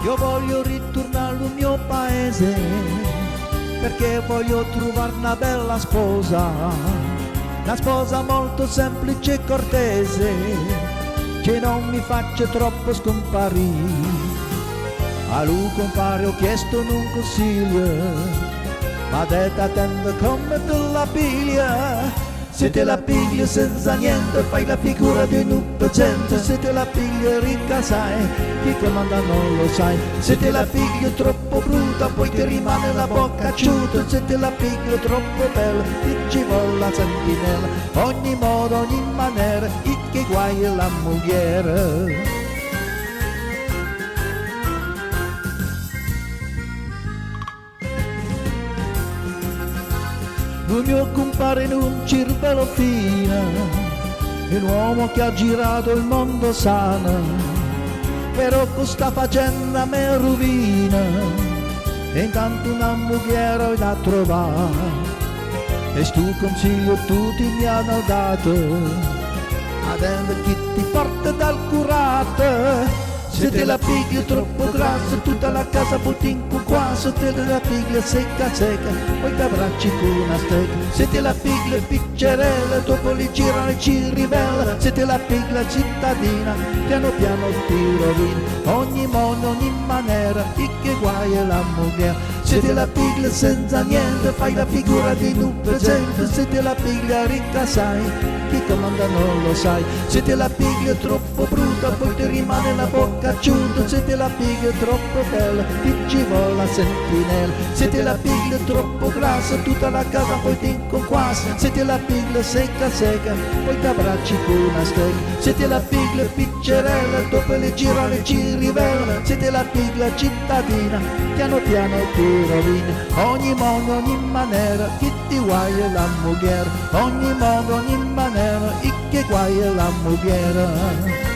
Io voglio ritornare al mio paese, perché voglio trovare una bella sposa, una sposa molto semplice e cortese, che non mi faccia troppo scomparire. A lui compare ho chiesto un consiglio, ma detto attendo come te la piglia. Se te la pigli senza niente fai la figura di un pezzente, se te la pigli ricca sai, chi comanda non lo sai. Se te la pigli troppo brutta poi ti rimane la bocca asciutta, se te la pigli troppo bella ti ci vuole la sentinella. Ogni modo, ogni maniera, che guai è la moglie. Il mio compare in un cervello fino, un uomo che ha girato il mondo sana, però questa faccenda me rovina, e intanto una moglie da trovare, e stu consiglio tutti mi hanno dato, adesso chi ti porta dal curato. Se te la pigli troppo grassa, tutta la casa buttinco qua. Se te la pigli secca secca, poi ti abbracci con una stecca. Se te la pigli piccerella, dopo li girano e ci rivela. Se te la pigli cittadina, piano piano ti rovina. Ogni modo, ogni maniera, che guai è la moglie. Se te la pigli senza niente, fai la figura di un presente. Se te la pigli ricca sai, chi comanda non lo sai. Se te la pigli troppo brutta, poi ti rimane la bocca asciutta. Se te la pigli troppo bella, ti ci vuole la sentinella. Se te la pigli troppo grassa, tutta la casa poi ti inconquassa. Se te la pigli secca secca, poi ti abbracci con una stecca. Se te la pigli piccerella, dopo le girano e ci rivela. Se te la pigli cittadina, piano piano ti rovina. Ogni modo, ogni maniera, chi ti guai è la moglie. Ogni modo, ogni maniera, che guai è la moglie.